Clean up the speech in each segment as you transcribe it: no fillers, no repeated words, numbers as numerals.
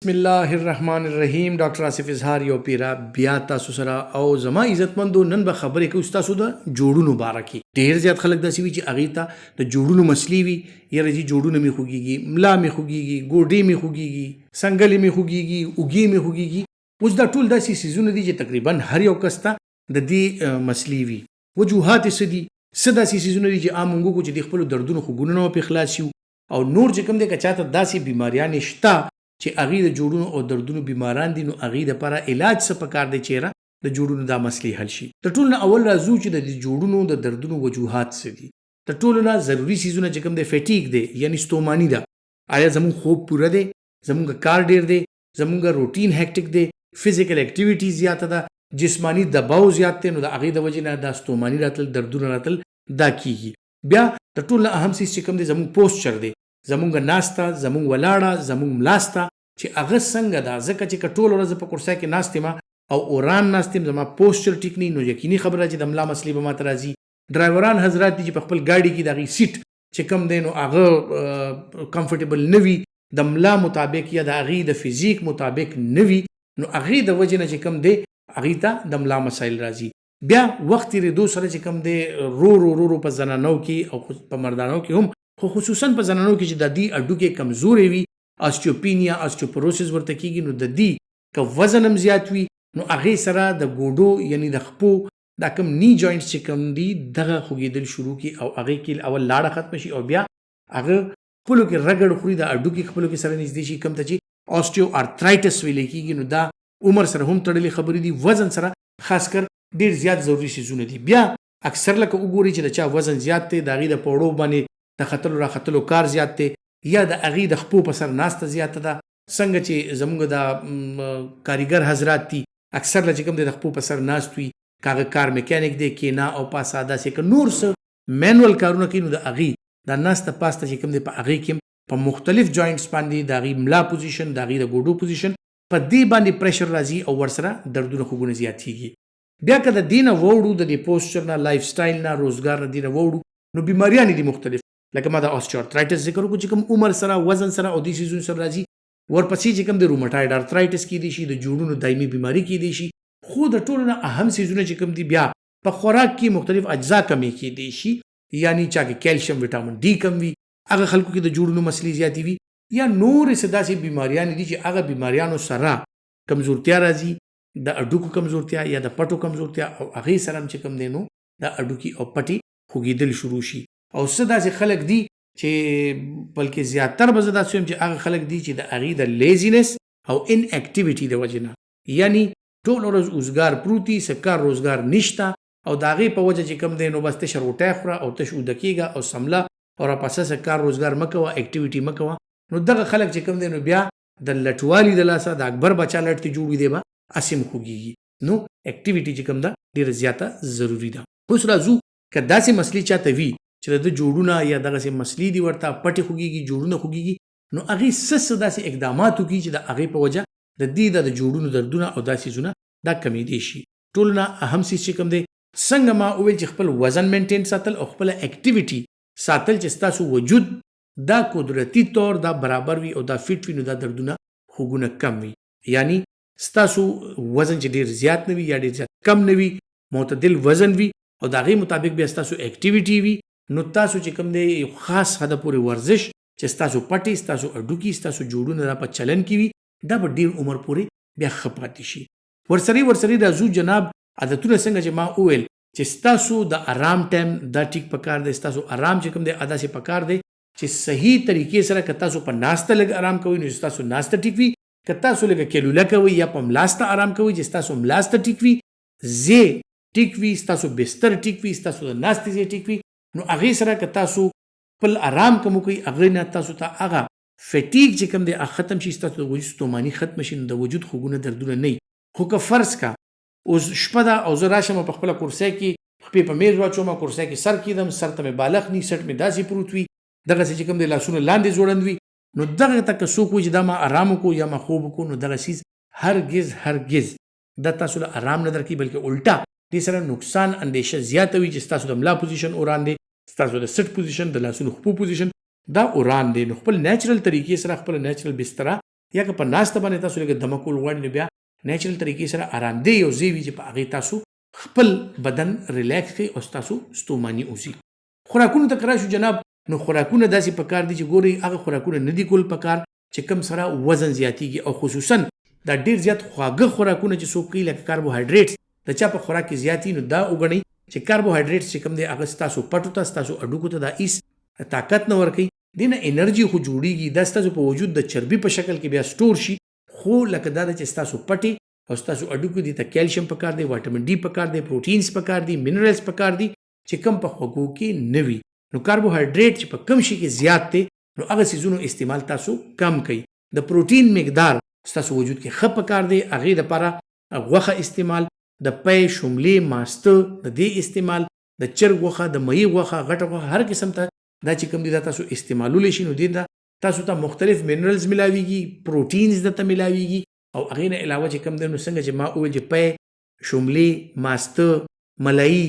بسم الله الرحمن الرحیم. ډاکټر آصف اظهار یو پیرا بیا تاسو سره او زما عزتمندو نن به خبرې کوو تاسو د جوړونو باره کې. ډېر زیات خلک داسې وي چې هغې ته د جوړونو مسلې وي، یاره جي جوړونه مې خوږېږي، ملا مې خوږېږي، ګوډې مې خوږېږي، څنګلې مې خوږېږي، اوږې مې خوږېږي. اوس دا ټول داسې څیزونه دي چې تقریبا هر یو کس ته د دې مسلې وي. وجوهات یې څه دي؟ څه داسې څیزونه دي چې عام موږ وکړو چې د خپلو دردونو خوږونه نه پرې خلاص یو، او نور چې کوم دی که چاته داسې بیماریانې شته چې هغې د جوړونو او دردونو بیماران دي، نو هغې دپاره علاج څه پکار دی چې یاره د جوړونو دا مسلې حل شي. د ټولو نه اول راځو چې د جوړونو د دردونو وجوهات څه دي. د ټولو نه ضروري څیزونه چې کوم دی فیټیک دی، یعنی ستوماني ده. آیا زموږ خوب پوره دی؟ زموږ کار ډېر دی؟ زموږ روټین هیکټیک دی؟ فزیکل اکټیویټي زیاته ده؟ جسمانی دباو زیات دی؟ نو د هغې د وجې نه دا ستوماني راتل، دردونه راتل دا کیږي. بیا د ټولو نه اهم څیز چې کوم دی زموږ پوسچر دی، زمونږ ناسته، زمونږ ولاړه، زمونږ ملاسته چې هغه څنګه ده. ځکه چې که ټوله ورځ په کرسۍ کې ناست یم او اوران ناست یم، زما پوسچر ټیک نه وي، نو یقیني خبره چې د ملا مسلې به ماته راځي. ډرایوران حضرات دي چې په خپل ګاډي کې د هغې سیټ چې کوم دی نو هغه کمفرټیبل نه وي، د ملا مطابق یا د هغې د فزیک مطابق نه وي، نو هغې د وجې نه چې کوم دی هغې ته د ملا مسایل راځي. بیا وخت تېرېدو سره چې کوم دی رو په زنانو کې او په مردانو کې هم، خو خصوصا په زنانو کې چې د دې هډوکې کمزورې وي، آسټیوپینیا، آسټیوپروسس ورته کېږي، نو د دې که وزن هم زیات وي، نو هغې سره د ګوډو یعنی د خپو دا کوم نی جوینټس چې کوم دي دغه خوږېدل شروع کړي او هغې کې اول لاړه ختمه شي او بیا هغه خپلو کې رګړ خوري، د هډوکي خپلو کې سره نږدې شي، کوم ته چې آسټیو ارترایټس ویلی کېږي. نو دا عمر سره هم تړلې خبرې دي، وزن سره خاص کر ډېر زیات ضروري څیزونه دي. بیا اکثر لکه وګورئ چې د چا وزن زیات دی، د هغې د پوړو باندې د ختلو را ختلو کار زیات دی، یا د هغې د خپو په سر ناسته زیاته ده. څنګه چې زموږ د کاریګر حضرات دي اکثر له چې کوم دی د خپو په سر ناست وي، که هغه کار میکانیک دی، کینا او پاسه داسې که نور څه مینول کارونه کوي، نو د هغې دا ناسته پاسته چې کوم دی په هغې کې په مختلف جوینټس باندې د هغې ملا پوزیشن، د هغې د ګوډو پوزیشن په دې باندې پریشر راځي او ورسره دردونه خوږونه زیاتېږي. بیا که د دې نه ووړو، د دې پوسچر نه، لایف سټایل نه، روزګار نه دې نه ووړو، نو بیماریانې دي مختلف. لکه ما د آسټیوارترایټس ذکر وکړو چې کوم عمر سره، وزن سره او دې څیزونو سره راځي. ورپسې چې کوم د روماټایډ ارترایټس کېدی شي، د جوړونو دایمي بیماري کېدی شي. خو د ټولو نه اهم څیزونه چې کوم دي، بیا په خوراک کې مختلف اجزا کمې کېدی شي، یعنی چا کې کیلشیم، وټامین ډي کم وي، هغه خلکو کې د جوړونو مسلې زیاتې وي، یا نورې څه داسې بیماریانې دي چې هغه بیماریانو سره کمزورتیا راځي، د هډوکو کمزورتیا یا د پټو کمزورتیا، او هغې سره هم چې کوم دی نو د هډوکي او پټې خوږېدل شروع شي. او څه داسې خلک دي چې بلکې زیاتر به زه داسې وایم چې هغه خلک دي چې د هغې د لیزینس او ان اکټیویټي د وجې نه، یعنی ټول ورځ اوزګار پروت دي، څه کار روزګار نشته، او د هغې په وجه چې کوم دی نو بس تشه روټۍ خوره او تش اوده کېږه او سمله او راپسه څه کار روزګار مه کوه، اکټیویټي مه کوه. نو دغه خلک چې کوم دی نو بیا د لټوالي د لاسه د اکبر بچا لټ ته جوړ وي، دی به هسې هم خوږېږي. نو اکټیویټي چې کوم ده ډېره زیاته ضروري ده. اوس راځو که داسې مسلې چاته وي چې د جوړونه یا دغسې مسلې دي ورته پټې خوږېږي، جوړونه خوږېږي، نو هغې څه داسې اقدامات وکړي چې د هغې په وجه د دې د جوړونو دردونه او دا څیزونه دا کمېدی شي. ټولو نه اهم څیز چې کوم دی، څنګه ما وویل چې خپل وزن مینټین ساتل او خپله اکټیویټي ساتل چې ستاسو وجود دا قدرتي طور دا برابر وي او دا فټ وي، نو دا دردونه خوږونه کم وي. یعنی ستاسو وزن چې ډېر زیات نه وي یا ډېر زیات کم نه وي، معتدل وزن وي، او د هغې مطابق بیا ستاسو اکټیویټي وي، نو تاسو چې کوم دی یو خاص حده پورې ورزش چې ستاسو پټې، ستاسو هډوکي، ستاسو جوړونه دا په چلن کې وي، دا به ډېر عمر پورې بیا ښه پاتې شي. ورسره راځو جناب عادتونه څنګه چې ما وویل چې ستاسو د آرام ټایم دا ټیک پکار دی، ستاسو آرام چې کوم دی داسې پکار دی چې صحیح طریقې سره که تاسو په ناسته لږ آرام کوئ، نو ستاسو ناسته ټیک وي. که تاسو لږه کیلوله کوئ یا په ملاسته آرام کوئ، چې ستاسو ملاسته ټیک وي، ځای ټیک وي، ستاسو بستر ټیک وي، ستاسو د ناستې ځای ټیک وي، نو هغې سره که تاسو خپل آرام کم وکړئ، هغې نه تاسو ته هغه فټیک چې کوم دی ختم شي، ستاسو د وجود ستوماني ختمه شي، نو د وجود خوږونه دردونه نه وي. خو که فرض کا اوس شپه ده او زه راشم په خپله کرسۍ کې خپې په میز واچوم، کرسۍ کې سر کېږدم، سر ته مې بالښت ني، سټ مې داسې پروت وي، دغسې چې کوم دی لاسونه لاندې ځوړند وي، نو دغه ته که څوک وایي چې دا ما آرام وکړو یا ما خوب وکړو، نو دغه څیز هرګز دا تاسو له آرام نه درکوي، بلکې الټا دې سره نقصان اندېشه زیاته وي چې ستاسو د ملا پوزیشن اوران دی، ستاسو د سټ پوزیشن، د لاسونو خپو پوزیشن دا اوران دی. نو خپل نیچرل طریقې سره خپل نیچرل بستره یا که په ناسته باندې تاسو لږ دمه کول غواړئ نو بیا نیچرل طریقې سره آرامدې یو ځای وي چې په هغې تاسو خپل بدن ریلیکس کړئ او ستاسو ستوماني اوسي. خوراکونو ته که راشو جناب، نو خوراکونه داسې پکار دي چې ګورئ هغه خوراکونه نه دي کول پکار چې کم سره وزن زیاتیږي، او خصوصا دا ډېر زیات خواږه خوراکونه چې څوک کوي لکه کاربوهایډریټس د چا په خوراک کې زیات نو دا وګڼئ چې کاربوهایډریټس چې کوم دی هغه ستاسو پټو ته ستاسو هډوکو ته دا هیڅ طاقت نه ورکوي، دې نه انرژي خو جوړیږي، دا ستاسو په وجود د چربي په شکل کې بیا سټور شي، خو لکه دا چې ستاسو پټې او ستاسو هډوکو دي ته کیلشیم پکار دی، وایټامین ډي پکار دی، پروټینز پکار دي، منرالز پکار دي چې کم په خوږو کې نه وي. نو کاربوهایډریټ چې په کم شي کې زیات دی نو هغه څیزونو استعمال تاسو کم کوئ. د پروټین مقدار ستاسو وجود کې ښه پکار دی، هغې دپاره غوښه استعمال، د پی، شملې، ماسته د دې استعمال، د چرګ غوښه، د مهي غوښه، غټه غوښه، هر قسم ته دا چې کوم دي دا تاسو استعمالولی شي، نو دې ته تاسو ته مختلف منرالز ملاویږي، پروټینز درته ملاویږي، او هغې نه علاوه چې کوم دی نو څنګه چې ما وویل چې پی، شملې، ماسته، ملایي،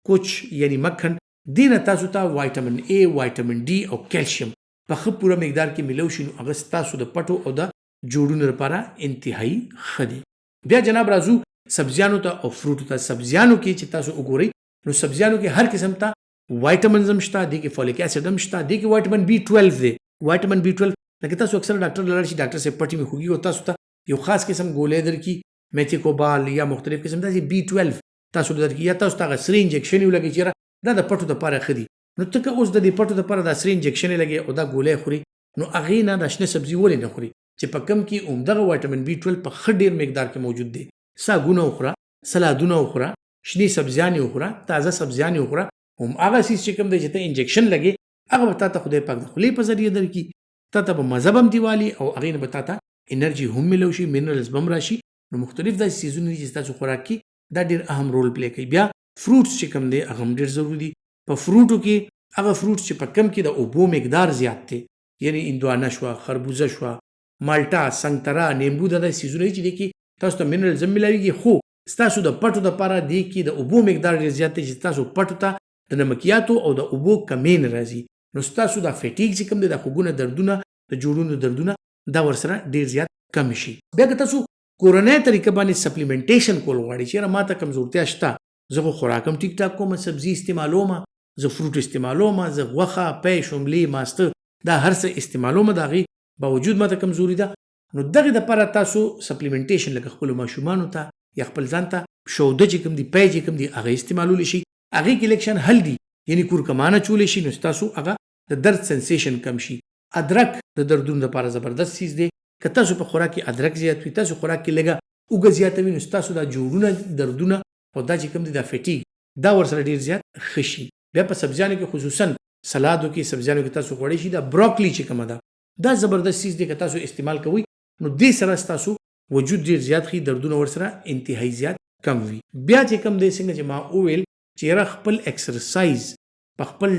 کوچ یعنی مکھن، دې نه تاسو ته وایټامین A، وایټامین D او کیلشیم په ښه پوره مقدار کې ملو شي، نو هغه ستاسو د پټو او د جوړونو لپاره انتهایی ښه دی. بیا جناب راځو سبزیانو ته او فروټو ته. سبزیانو کې چې تاسو وګورئ نو سبزیانو کې هر قسم ته وایټامینز هم شته، دې کې فولیک اسید هم شته، دې کې وایټامین B12 دی. وایټامین B12 لکه تاسو اکثر ډاکټر لاړ شي، ډاکټر صاحب پټي مې خوږي او تاسو ته یو خاص قسم ګولۍ درکړي، میتیکوبال یا مختلف قسم داسې B12 تاسو درکړي، یا تاسو ته هغه سري انجکشن یې ولګي چې دا د پټو دپاره ښه دي. نو ته که اوس د دې پټو دپاره دا سري انجکشن یې لګي او دا ګولۍ خوري، نو هغې نه دا شنه سبزي ولې نه خوري چې په کم کې همدغه وایټامین B12 په ښه ډېر مقدار کې موجود دی. ساګونه وخوره، سلادونه وخوره، شنې سبزیانې وخوره، تازه سبزیانې وخوره، هماغه څیز چې کوم دی چې ته انجکشن لګې هغه به تا ته خدای پاک د خولې په ذریعه درکړي، تا ته به مزه به هم دیوالي او هغې نه به تا ته انرژي هم ملو شي، منرالز به هم راشي. نو مختلف داسې څیزونه دي چې ستاسو خوراک کې دا ډېر اهم رول پلی کوي. بیا فروټس چې کوم دی هغه هم ډېر ضروري دي. په فروټو کې هغه فروټس چې په کم کې د اوبو مقدار زیات دی، یعنی اندوانه شوه، خربوزه شوه، مالټا، سنگتره، نیمبو، دا داسې څیزونه دي چې دې کې تاسو ته منرالز هم ملاویږي، خو ستاسو د پټو دپاره دې کې د اوبو مقدار ډېر زیات دی چې ستاسو پټو ته د نمکیاتو او د اوبو کمې نه راځي. نو ستاسو دا فیټیک چې کوم دی د خوږونه دردونه، د جوړونو دردونه دا ورسره ډېر زیات کم شي. بیا که تاسو کورنۍ طریقه باندې سپلیمنټیشن کول غواړئ چې یاره ما ته کمزورتیا شته، زه خو خوراک هم ټیک ټاک کوم، سبزي استعمالوم، زه فروټ استعمالوم، زه غوښه، پی، شملې، ماسته دا هر څه استعمالوم، د هغې باوجود ما ته کمزوري ده، نو دغې دپاره تاسو سپلیمنټیشن لکه خپلو ماشومانو ته یا خپل ځان ته شوده چې کوم دي، پی چې کوم دي هغه استعمالولی شي. هغې کې لږ شان حل دي، یعنې کورکمانه چولی شي، نو ستاسو هغه د درد سنسیشن کم شي. ادرک د دردونو دپاره زبردست چیز دی. که تاسو په خوراک کې ادرک زیات وي، تاسو خوراک کې لږه اوږه زیاته وي، نو ستاسو دا جوړونه، دردونه او دا چې کوم دي دا فیټیک دا ورسره ډېر زیات ښه شي. بیا په سبزیانو کې خصوصا سلادو کې، سبزیانو کې تاسو خوړی شي دا بروکلی چې کومه ده دا زبردست چیز دی. که تاسو استعمال کوئ نو دې سره ستاسو وجود ډېر زیات ښي، دردونه ورسره انتهایی زیات کم وي. بیا چې کوم دی څنګه چې ما وویل چې یاره خپل ایکسرسایز په خپل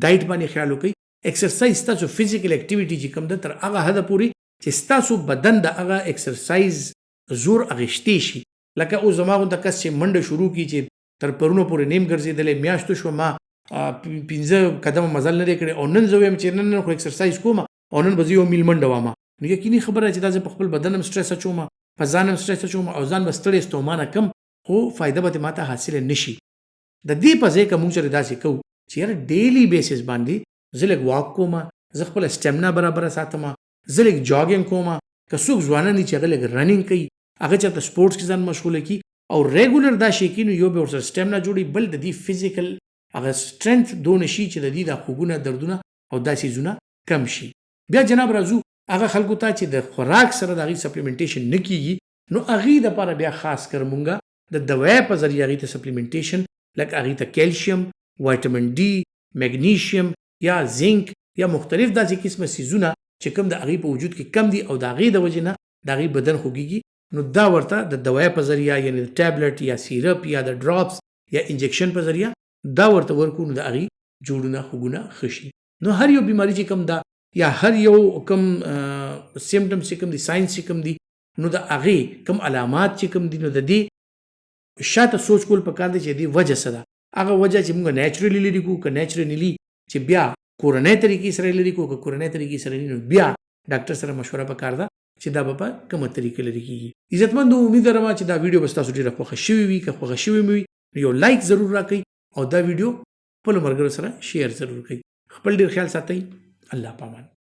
ډایټ باندې خیال وکړئ. ایکسرسایز ستاسو فزیکل اکټیویټي چې کوم ده تر هغه حده پورې چې ستاسو بدن د هغه ایکسرسایز زور اغېشتی شي. لکه اوس زما غونته کس چې منډه شروع کړي چې تر پرونو پورې نیم ګرځېدلی، میاشتو شوه ما 15 قدمه مزل نه دی کړی، او نن زه وایم چې نن خو ایکسرسایز کوم او نن به زه 1 میل منډه وامه، نو یقیني خبره چې دا زه په خپل بدن هم سټرس اچوم، په ځان هم سټرس اچوم او ځان به ستړی ستومانه کم، خو فایده به ما ته حاصله نه شي. د دې په ځای که موږ سره داسې کوو چې یاره ډیلی بیسس باندې زه لږ واک کوم، زه خپله سټیمنا برابره ساتم، زه لږ جاګینګ کوم، که څوک ځوانان دي چې هغه لږ رننګ کوي، هغه چېرته سپورټس کې ځان مشغوله کړي او ریګولر دا شی کوي، نو یو به ورسره سټیمنا جوړي، بل د دې فزیکل هغه سټرنث دونه شي چې د دې دا خوږونه، دردونه او دا څیزونه کم شي. بیا جناب راځو هغه خلکو ته چې د خوراک سره د هغې سپلیمنټیشن نه کیږي، نو هغې دپاره بیا خاص کر مونږه د دوای په ذریعه هغې ته سپلیمنټیشن لکه هغې ته کیلشیم، وایټامین ډي، میګنیشیم یا زنک یا مختلف داسې قسمه څیزونه چې کوم د هغې په وجود کې کم دي او د هغې د وجې نه د هغې بدن خوږیږي، نو دا ورته د دوای په ذریعه یعنې د ټابلټ یا سیرپ یا د ډراپس یا انجکشن په ذریعه دا ورته ورکو، نو د هغې جوړونه خوږونه ښه شي. نو هر یو بیماري چې کوم ده یا هر یو کم سیمټمز چې کوم دي، ساینس چې کوم دي، نو د هغې کم علامات چې کوم دي، نو د دې شاته سوچ کول پکار دی چې دې وجه څه ده. هغه وجه چې موږ نیچرلی لري کوو، که نیچرلی چې بیا کورنۍ طریقې سره لري کوو، که کورنۍ طریقې سره نو بیا ډاکټر سره مشوره پکار ده چې دا به په کومه طریقه لري کیږي. عزتمندو امید لرم چې دا ویډیو به تاسو ډیره خوښه شوې وي. که خوښه شوې مو وي یو لایک ضرور راکړئ او دا ویډیو خپل ملګرو سره شیر ضرور کړئ. خپل ډیر خیال ساتئ. الله پامان.